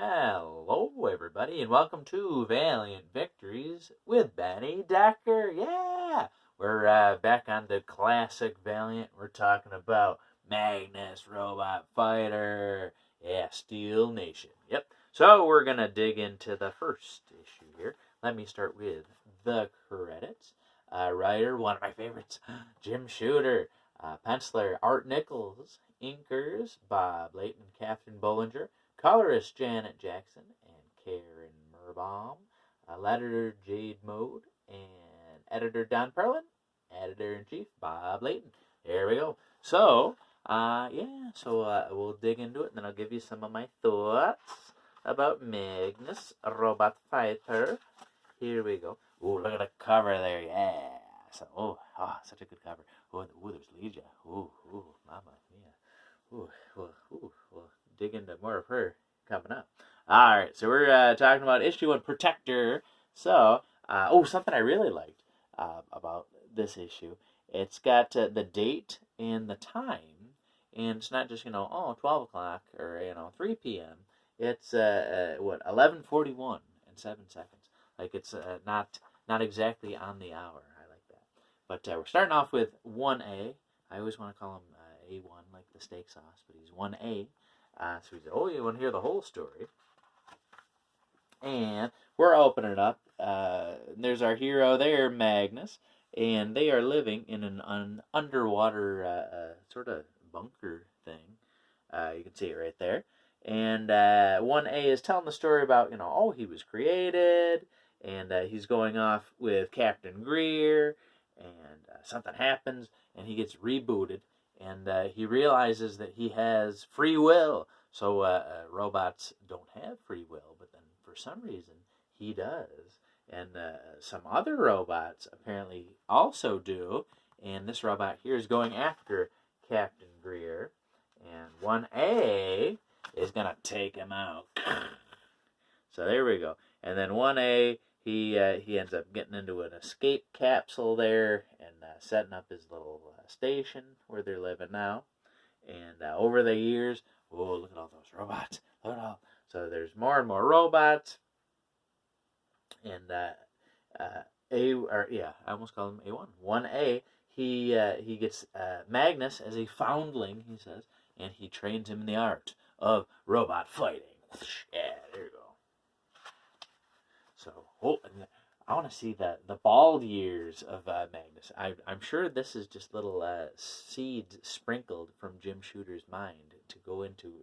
Hello, everybody, and welcome to Valiant Victories with Benny Decker. Yeah, we're back on the classic Valiant. We're talking about Magnus, Robot Fighter. Yeah, Steel Nation. Yep. So we're gonna dig into the first issue here. Let me start with the credits. Writer, one of my favorites, Jim Shooter. Penciler, Art Nichols. Inkers, Bob Layton and Catherine Bollinger. Colorist Janet Jackson and Karen Merbaum. Letterer Jade Mode. And editor Don Perlin. Editor-in-chief Bob Layton. There we go. So, we'll dig into it, and then I'll give you some of my thoughts about Magnus, Robot Fighter. Here we go. Oh, look at the cover there. Yeah. So, such a good cover. Oh, there's Legia. Oh, mama mia. We'll dig into more of her coming up. All right, so we're talking about issue 1, Protector. So, something I really liked about this issue. It's got the date and the time, and it's not just 12 o'clock or 3 p.m. It's 11:41 and 7 seconds. Like it's not exactly on the hour. I like that. But we're starting off with 1A. I always want to call him A1, like the steak sauce, but he's 1A. So he said, you want to hear the whole story? And we're opening it up. There's our hero there, Magnus, and they are living in an underwater sort of bunker thing. You can see it right there. And 1A is telling the story about, he was created, and he's going off with Captain Greer, and something happens, and he gets rebooted, and he realizes that he has free will. So robots don't have free will, but then for some reason he does. And some other robots apparently also do. And this robot here is going after Captain Greer. And 1A is going to take him out. So there we go. And then 1A, he ends up getting into an escape capsule there and setting up his little station where they're living now. And over the years, look at all those robots. Look at all. So there's more and more robots. And I almost called him A1. 1A, he gets Magnus as a foundling, he says, and he trains him in the art of robot fighting. Yeah, there you go. So, I want to see the bald years of Magnus. I'm sure this is just little seeds sprinkled from Jim Shooter's mind to go into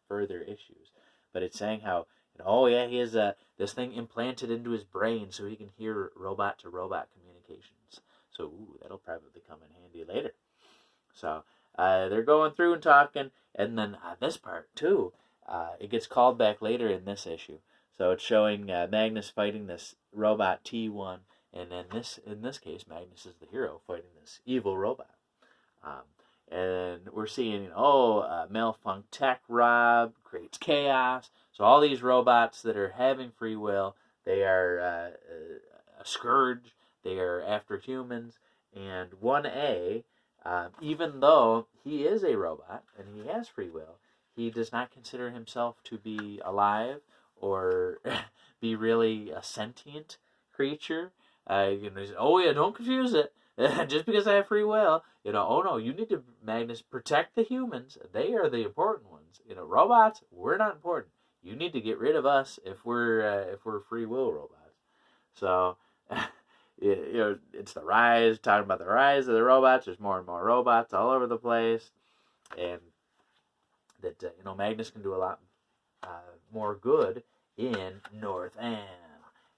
further issues. But it's saying how, he has this thing implanted into his brain so he can hear robot-to-robot communications. So, that'll probably come in handy later. So, they're going through and talking, and then this part, too, it gets called back later in this issue. So it's showing Magnus fighting this robot T1, and then in this case, Magnus is the hero fighting this evil robot. And we're seeing, Malfunct Tech Rob creates chaos. So all these robots that are having free will, they are a scourge. They are after humans. And 1A, even though he is a robot and he has free will, he does not consider himself to be alive or be really a sentient creature. Don't confuse it. Just because I have free will, you need to, Magnus, protect the humans. They are the important ones. Robots, we're not important. You need to get rid of us if we're free will robots. So, it's the rise, talking about the rise of the robots. There's more and more robots all over the place. And that, Magnus can do a lot more good in North Am.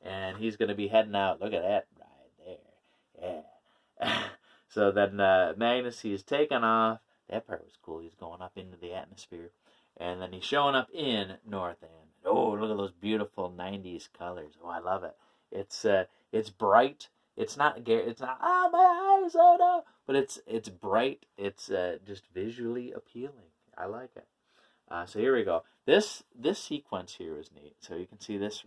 And he's going to be heading out. Look at that right there. Yeah. So then Magnus, he's taken off. That part was cool. He's going up into the atmosphere. And then he's showing up in North Am. Oh, look at those beautiful 90s colors. Oh, I love it. It's bright. It's not my eyes, oh no. But it's bright. It's just visually appealing. I like it. So here we go. This sequence here is neat. So you can see this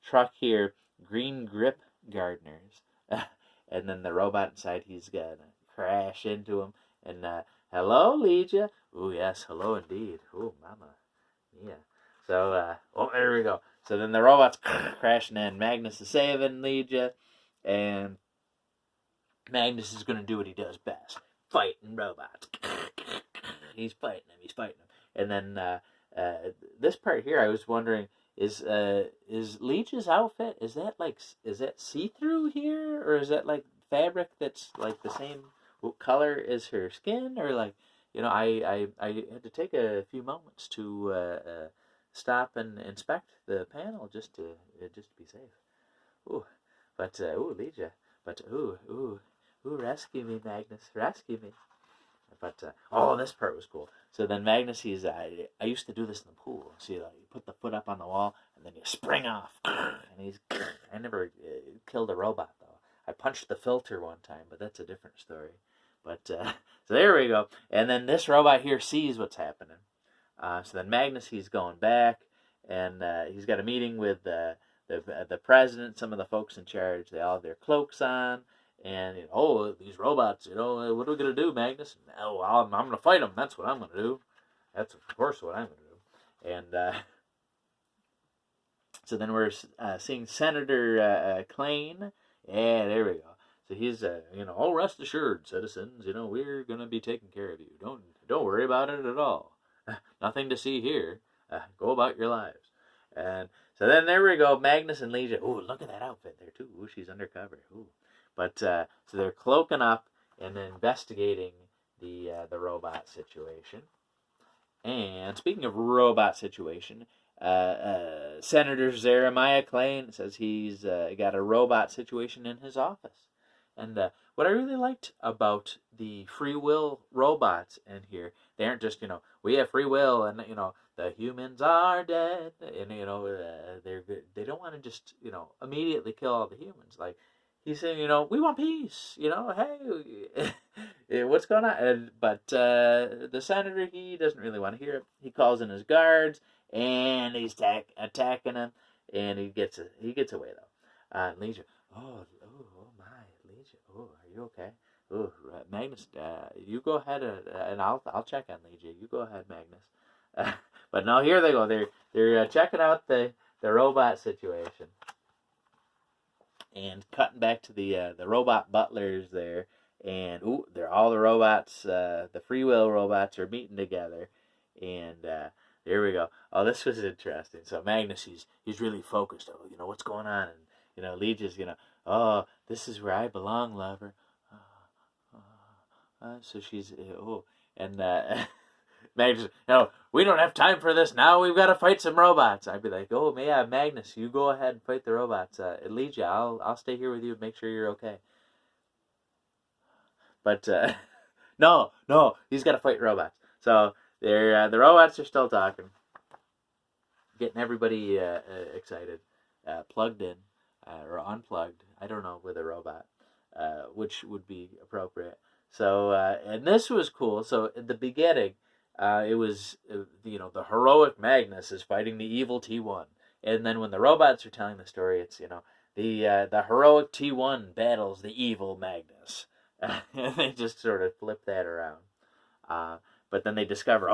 truck here, green grip gardeners, and then the robot inside. He's gonna crash into him. And hello, Legia. Oh yes, hello indeed. Oh, mama, yeah. So, there we go. So then the robots crashing in. Magnus is saving Legia, and Magnus is going to do what he does best. Fighting robots. He's fighting them. And then this part here, I was wondering, is Legia's outfit, is that see-through here? Or is that like fabric that's like the same color as her skin? Or like, I had to take a few moments to stop and inspect the panel just to be safe. Ooh, but Legia, but rescue me, Magnus, rescue me. But this part was cool. So then Magnus, I used to do this in the pool. So you put the foot up on the wall and then you spring off. And I never killed a robot though. I punched the filter one time, but that's a different story. But so there we go. And then this robot here sees what's happening. So then Magnus, he's going back, and he's got a meeting with the president, some of the folks in charge. They all have their cloaks on, and these robots, what are we gonna do, Magnus? I'm gonna fight them. That's what I'm gonna do. That's of course what I'm gonna do. And so then we're seeing Senator Klain. Yeah, there we go. So he's rest assured, citizens. We're gonna be taking care of you. Don't worry about it at all. Nothing to see here. Go about your lives. And so then there we go. Magnus and Legia. Ooh, look at that outfit there too. Ooh, she's undercover. Ooh. But so they're cloaking up and investigating the robot situation. And speaking of robot situation, Senator Jeremiah Klain says he's got a robot situation in his office. And what I really liked about the free will robots in here, they aren't just, we have free will and, the humans are dead. And, they don't want to just, immediately kill all the humans. Like, he's saying, we want peace. Hey, what's going on? But the senator, he doesn't really want to hear it. He calls in his guards, and he's attacking him, and he gets away, though. Legia, oh my, Legia, are you okay? Magnus, you go ahead and I'll check on Legia. You go ahead, Magnus. But now here they go. They're checking out the robot situation, and cutting back to the robot butlers there, and they're all the robots. The free will robots are meeting together, and here we go. Oh, this was interesting. So Magnus, he's really focused. Oh, what's going on? And Legia's, oh, this is where I belong, lover. So she's and Magnus, we don't have time for this now. We've got to fight some robots. I'd be like, yeah, Magnus, you go ahead and fight the robots. Legia, I'll stay here with you and make sure you're okay. But no, he's got to fight robots. So the robots are still talking, getting everybody excited, plugged in or unplugged. I don't know, with a robot, which would be appropriate. So and this was cool. So at the beginning, it was the heroic Magnus is fighting the evil T1, and then when the robots are telling the story, it's the heroic T1 battles the evil Magnus. And they just sort of flip that around. But then they discover,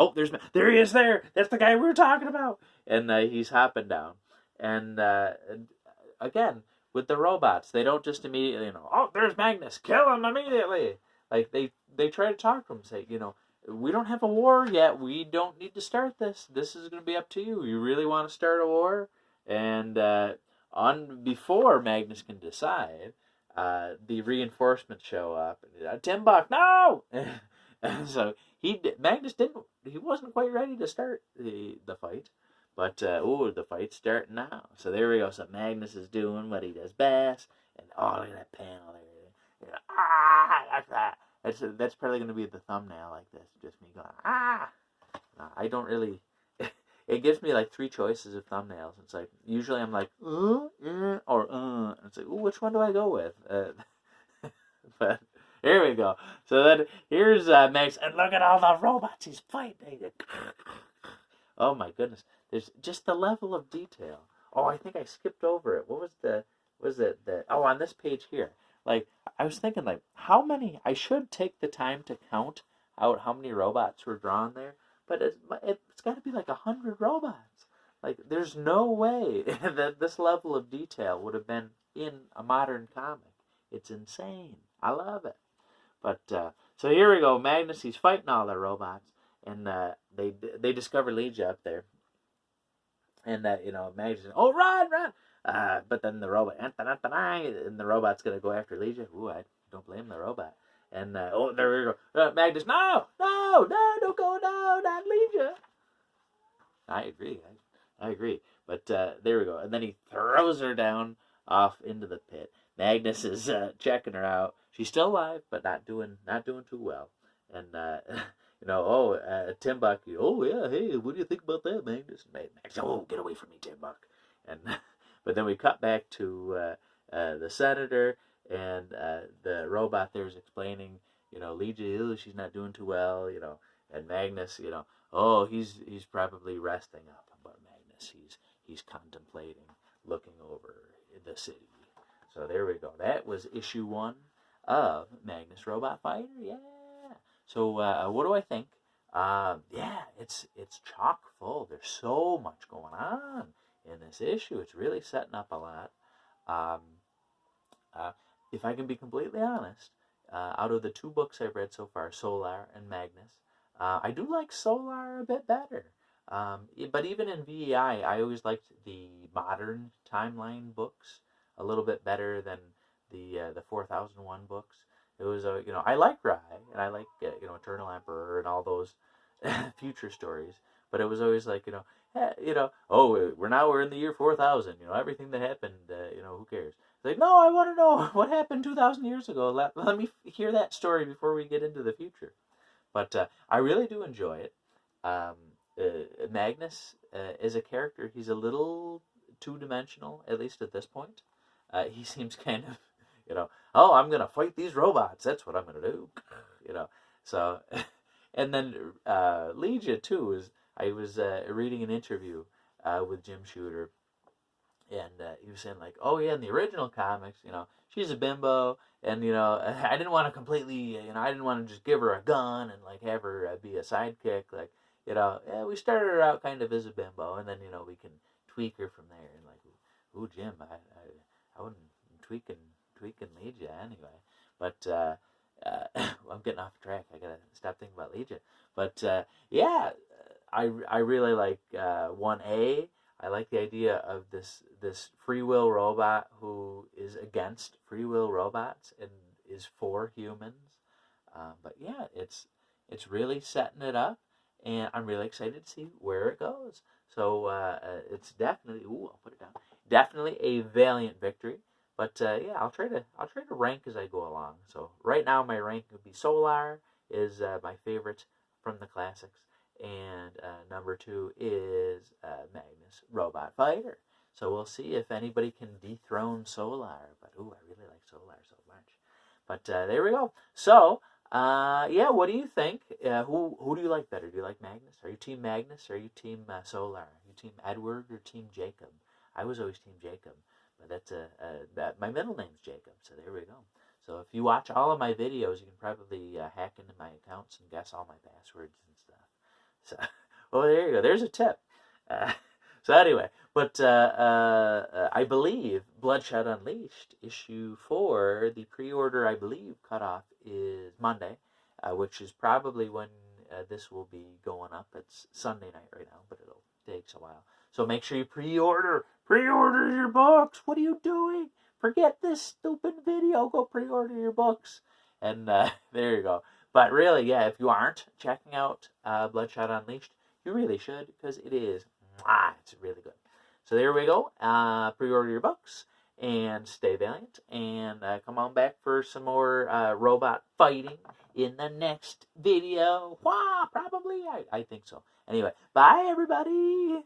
there he is there. That's the guy we were talking about. And he's hopping down. And again, with the robots, they don't just immediately, there's Magnus. Kill him immediately. Like, they try to talk to him, say, we don't have a war yet. We don't need to start this. This is going to be up to you. You really want to start a war? And before Magnus can decide, the reinforcements show up. Timbuk, no! And so Magnus wasn't quite ready to start the fight. But, the fight's starting now. So there we go. So Magnus is doing what he does best. And, look at that panel there. Like that. That's probably going to be the thumbnail like this. Just me going, I don't really... It gives me like 3 choices of thumbnails. It's like, usually I'm like, or It's like, which one do I go with? But here we go. So then here's Max, and look at all the robots he's fighting. Oh my goodness. There's just the level of detail. Oh, I think I skipped over it. What was it? On this page here. Like, I was thinking, like, how many, I should take the time to count out how many robots were drawn there, but it's got to be like 100 robots. there's no way that this level of detail would have been in a modern comic. It's insane. I love it. But so here we go. Magnus, he's fighting all the robots, and they discover Legia up there, and Magnus says, "Oh, run, run!" But then the robot, and the robot's gonna go after Legia. Ooh, I don't blame the robot. And oh, there we go. Magnus, no, don't go, no, not Legia. I agree. I agree. But there we go. And then he throws her down off into the pit. Magnus is checking her out. She's still alive, but not doing too well. And Tim Buck. Oh yeah, hey, what do you think about that, Magnus? And Magnus, oh, get away from me, Tim Buck. And but then we cut back to the senator, and the robot there is explaining, Legia, she's not doing too well, and Magnus, oh, he's probably resting up. But Magnus, he's contemplating, looking over the city. So there we go. That was issue 1 of Magnus Robot Fighter. Yeah. So what do I think? Yeah, it's chock full. There's so much going on in this issue. It's really setting up a lot. If I can be completely honest, out of the 2 books I've read so far, Solar and Magnus, I do like Solar a bit better. But even in VEI, I always liked the modern timeline books a little bit better than the 4001 books. It was I like Rai, and I like Eternal Emperor and all those future stories. But it was always like oh, we're in the year 4000. Everything that happened. Who cares? It's like, no, I want to know what happened 2,000 years ago. Let me hear that story before we get into the future. But I really do enjoy it. Magnus, as a character, he's a little two-dimensional, at least at this point. He seems kind of, oh, I'm going to fight these robots. That's what I'm going to do. So, and then Legia, too, I was reading an interview with Jim Shooter, and he was saying, like, oh, yeah, in the original comics, she's a bimbo, and, I didn't want to completely, I didn't want to just give her a gun and, like, have her be a sidekick. Like, we started her out kind of as a bimbo, and then, we can tweak her from there. And, like, ooh, Jim, I wouldn't tweaking Legia anyway. But I'm getting off track. I got to stop thinking about Legia. But, yeah, I really like 1A. I like the idea of this free will robot who is against free will robots and is for humans. But yeah, it's really setting it up, and I'm really excited to see where it goes. So it's definitely, I'll put it down. Definitely a Valiant victory. But yeah, I'll try to rank as I go along. So right now my rank would be Solar is my favorite from the classics. And number 2 is Magnus Robot Fighter. So we'll see if anybody can dethrone Solar. But I really like Solar so much. But there we go. So yeah, what do you think? Who do you like better? Do you like Magnus? Are you Team Magnus? Or are you Team Solar? Are you Team Edward or Team Jacob? I was always Team Jacob, but that's my middle name's Jacob. So there we go. So if you watch all of my videos, you can probably hack into my accounts and guess all my passwords and stuff. So, well, there you go. There's a tip. So anyway, but I believe Bloodshot Unleashed issue 4, the pre-order, I believe, cutoff is Monday, which is probably when this will be going up. It's Sunday night right now, but it'll take a while. So make sure you pre-order your books. What are you doing? Forget this stupid video. Go pre-order your books. And there you go. But really, yeah, if you aren't checking out Bloodshot Unleashed, you really should, because it's really good. So there we go. Pre-order your books and stay valiant. And come on back for some more robot fighting in the next video. Probably. I think so. Anyway, bye, everybody.